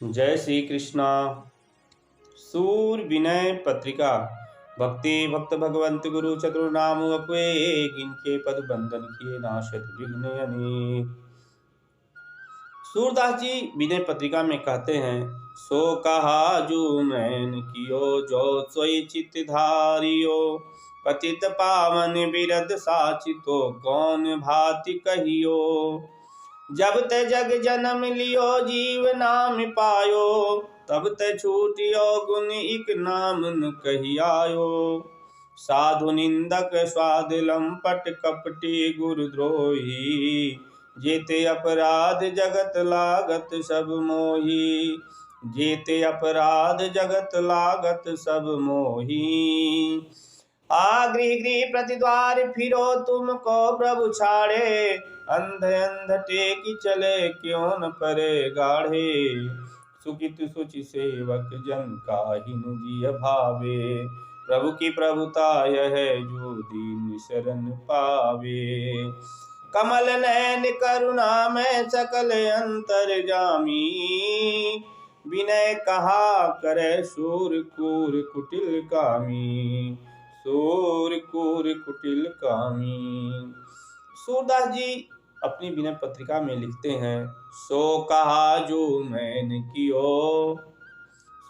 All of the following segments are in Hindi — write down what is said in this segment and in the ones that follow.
जय श्री कृष्णा। सूर विनय पत्रिका। भक्ति भक्त भगवंत गुरु चतुर्नाम अपुए किनके पद बंधन किए नाशत विघ्न अनेक। सूरदास जी विनय पत्रिका में कहते हैं, सो कहा जो मैन कियो जो सोई चित धारियो, पतित पावन बिरद साचितो कौन भांति कहियो। जब ते जग जन्म लियो जीव नाम पायो, तब ते छूटियो गुण इक नाम न कही आयो। साधु निंदक स्वाद लंपट कपटी गुरुद्रोही, जेते अपराध जगत लागत सब मोही। जेते अपराध जगत लागत सब मोही। गृह गृह प्रतिद्वार फिरो तुमको प्रभु छाड़े, अंध अंध टेकी चले क्यों न परे गाढ़े। सुखित सुचि सेवक जन काहिन जिय भावे, प्रभु की प्रभुता यह जो दीन शरण पावे। कमल नयन करुणा में सकल अंतर जामी, विनय कहा करे सूर कूर कुटिल कामी। सूर कूर कुटिल कामी। सूरदास जी अपनी विनय पत्रिका में लिखते हैं, सो कहा जो मैन कियो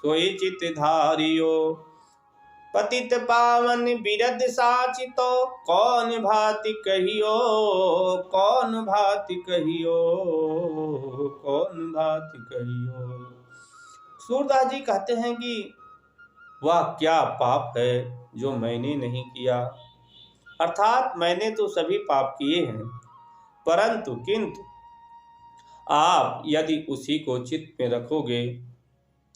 सोई चित धारियो, पतित पावन बिरद साचितो कौन भांति कहियो। कौन भांति कहियो। कौन भांति कहियो। सूरदास जी कहते हैं कि वह क्या पाप है जो मैंने नहीं किया, अर्थात मैंने तो सभी पाप किए हैं, परंतु किंतु आप यदि उसी को चित्त में रखोगे,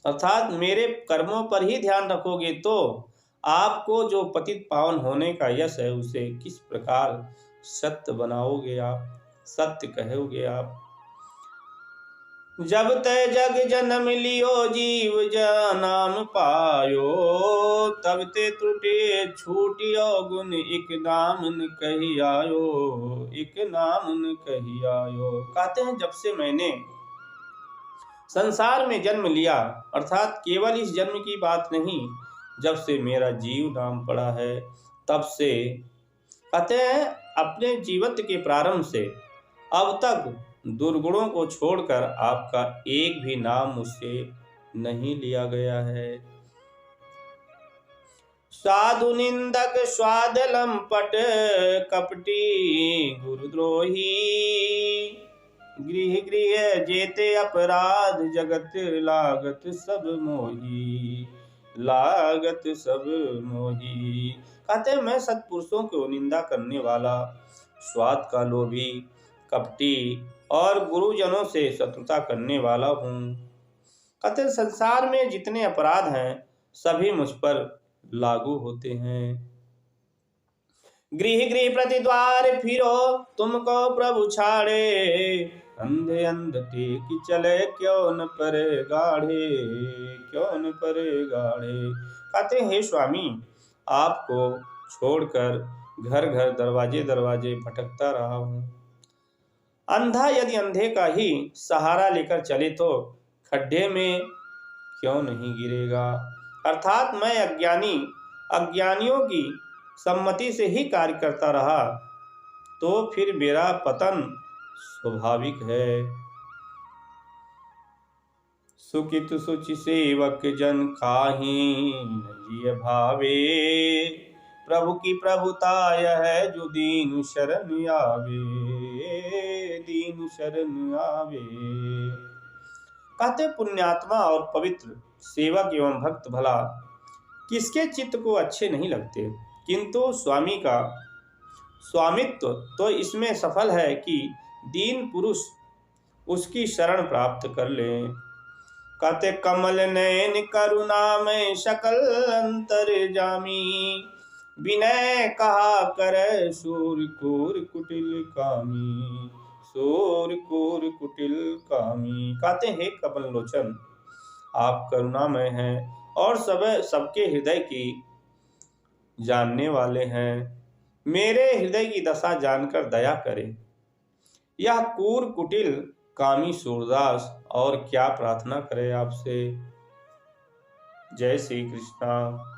अर्थात मेरे कर्मों पर ही ध्यान रखोगे, तो आपको जो पतित पावन होने का यश है उसे किस प्रकार सत्य बनाओगे, आप सत्य कहोगे आप। जब ते जग जन्म लियो जीव नाम पायो, तब ते त्रुटे छूटियो गुण इक नाम न कही आयो। इक नाम न कही आयो। कहते हैं जब से मैंने संसार में जन्म लिया, अर्थात केवल इस जन्म की बात नहीं, जब से मेरा जीव नाम पड़ा है, तब से कहते हैं अपने जीवित के प्रारंभ से अब तक दुर्गुणों को छोड़कर आपका एक भी नाम मुझसे नहीं लिया गया है। साधु निंदक स्वाद लंपट कपटी गुरुद्रोही, गृह गृह जेते अपराध जगत लागत सब मोही। लागत सब मोही। कहते मैं सत्पुरुषों को निंदा करने वाला, स्वाद का लोभी, कपटी और गुरुजनों से शत्रुता करने वाला हूँ। कहते संसार में जितने अपराध हैं सभी मुझ पर लागू होते हैं। गृह गृह प्रतिद्वार फिरो तुमको प्रभु छाड़े, अंधे अंध टेकी चले क्यों न परे गाढ़े। क्यों न परे गाढ़े। कहते हे स्वामी, आपको छोड़कर घर घर दरवाजे दरवाजे भटकता रहा हूँ। अंधा यदि अंधे का ही सहारा लेकर चले तो खड्डे में क्यों नहीं गिरेगा। अर्थात मैं अज्ञानियों की सम्मति से ही कार्य करता रहा, तो फिर मेरा पतन स्वाभाविक है। सुखित सुचि सेवक जन काहिन जिय भावे, प्रभु की प्रभुता यह जो दीन शरण आवे। दीन शरण आवे। कहते पुण्यात्मा और पवित्र सेवक एवं भक्त भला किसके चित्त को अच्छे नहीं लगते, किंतु स्वामी का स्वामित्व तो इसमें सफल है कि दीन पुरुष उसकी शरण प्राप्त कर ले। कहते कमल नयन करुणा में सकल अंतर जामी, विनय कहा करे सूर कूर कुटिल कामी। सूर कूर कुटिल कामी। कहते हैं कमल लोचन, आप करुणामय हैं और सबके हृदय की जानने वाले हैं। मेरे हृदय की दशा जानकर दया करें। यह कूर कुटिल कामी सूरदास और क्या प्रार्थना करें आपसे। जय श्री कृष्णा।